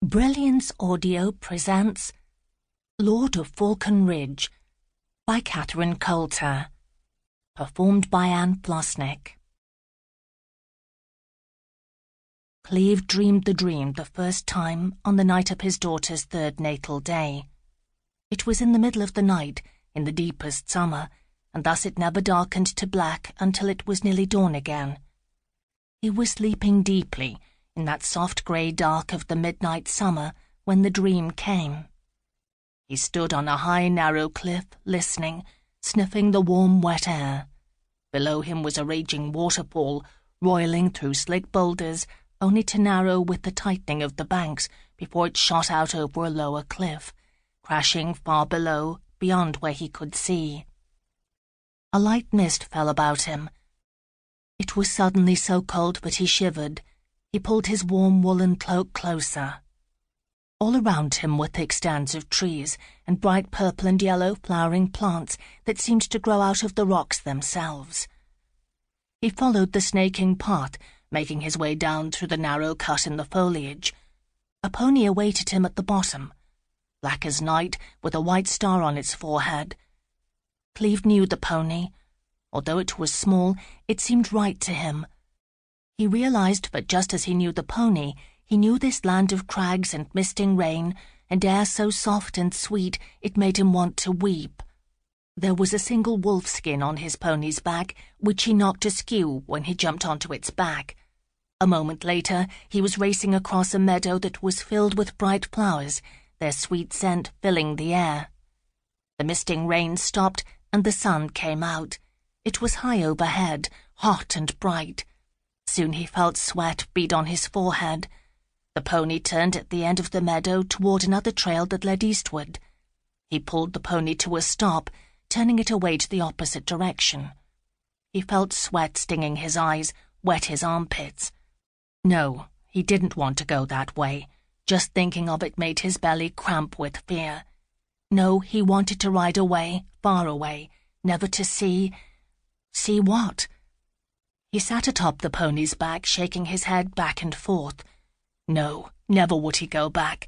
Brilliance Audio presents Lord of Falcon Ridge by Coulter, performed by Anne Flosnick. Cleve dreamed the dream the first time on the night of his daughter's third natal day. It was in the middle of the night, in the deepest summer, and thus it never darkened to black until it was nearly dawn again. He was sleeping deeply, in that soft grey dark of the midnight summer, when the dream came. He stood on a high, narrow cliff, listening, sniffing the warm, wet air. Below him was a raging waterfall, roiling through slick boulders, only to narrow with the tightening of the banks before it shot out over a lower cliff, crashing far below, beyond where he could see. A light mist fell about him. It was suddenly so cold that he shivered. He pulled his warm woolen cloak closer. All around him were thick stands of trees and bright purple and yellow flowering plants that seemed to grow out of the rocks themselves. He followed the snaking path, making his way down through the narrow cut in the foliage. A pony awaited him at the bottom, black as night, with a white star on its forehead. Cleve knew the pony. Although it was small, it seemed right to him. He realized that just as he knew the pony, he knew this land of crags and misting rain, and air so soft and sweet it made him want to weep. There was a single wolf skin on his pony's back, which he knocked askew when he jumped onto its back. A moment later, he was racing across a meadow that was filled with bright flowers, their sweet scent filling the air. The misting rain stopped, and the sun came out. It was high overhead, hot and bright. Soon he felt sweat bead on his forehead. The pony turned at the end of the meadow toward another trail that led eastward. He pulled the pony to a stop, turning it away to the opposite direction. He felt sweat stinging his eyes, wet his armpits. No, he didn't want to go that way. Just thinking of it made his belly cramp with fear. No, he wanted to ride away, far away, never to see... See what? He sat atop the pony's back, shaking his head back and forth. No, never would he go back.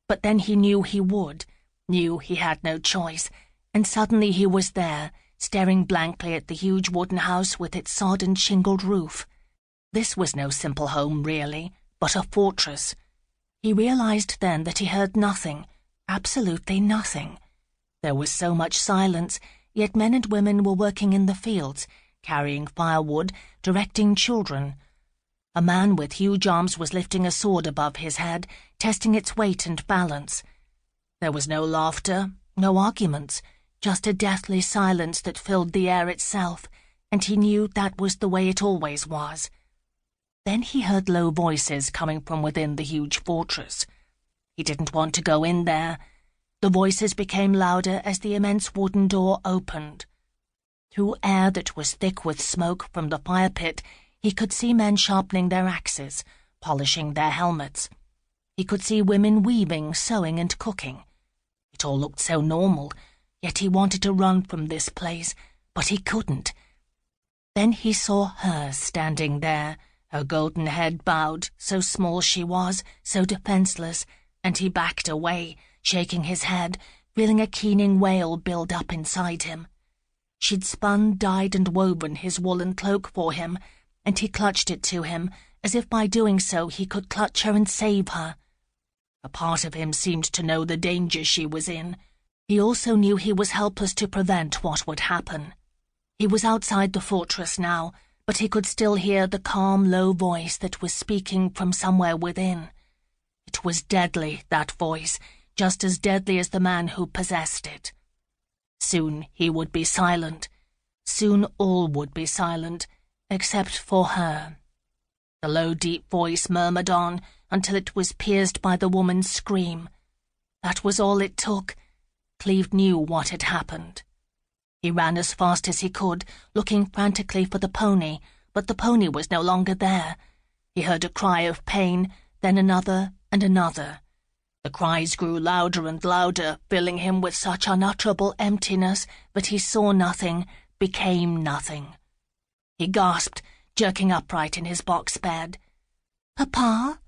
But then he knew he would, knew he had no choice, and suddenly he was there, staring blankly at the huge wooden house with its sod and shingled roof. This was no simple home, really, but a fortress. He realized then that he heard nothing, absolutely nothing. There was so much silence, yet men and women were working in the fields, carrying firewood, directing children. A man with huge arms was lifting a sword above his head, testing its weight and balance. There was no laughter, no arguments, just a deathly silence that filled the air itself, and he knew that was the way it always was. Then he heard low voices coming from within the huge fortress. He didn't want to go in there. The voices became louder as the immense wooden door opened. Through air that was thick with smoke from the fire pit, he could see men sharpening their axes, polishing their helmets. He could see women weaving, sewing, and cooking. It all looked so normal, yet he wanted to run from this place, but he couldn't. Then he saw her standing there, her golden head bowed, so small she was, so defenseless, and he backed away, shaking his head, feeling a keening wail build up inside him. She'd spun, dyed, and woven his woolen cloak for him, and he clutched it to him, as if by doing so he could clutch her and save her. A part of him seemed to know the danger she was in. He also knew he was helpless to prevent what would happen. He was outside the fortress now, but he could still hear the calm, low voice that was speaking from somewhere within. It was deadly, that voice, just as deadly as the man who possessed it. Soon he would be silent. Soon all would be silent, except for her. The low, deep voice murmured on until it was pierced by the woman's scream. That was all it took. Cleve knew what had happened. He ran as fast as he could, looking frantically for the pony, but the pony was no longer there. He heard a cry of pain, then another and another. The cries grew louder and louder, filling him with such unutterable emptiness that he saw nothing, became nothing. He gasped, jerking upright in his box bed. "Papa?"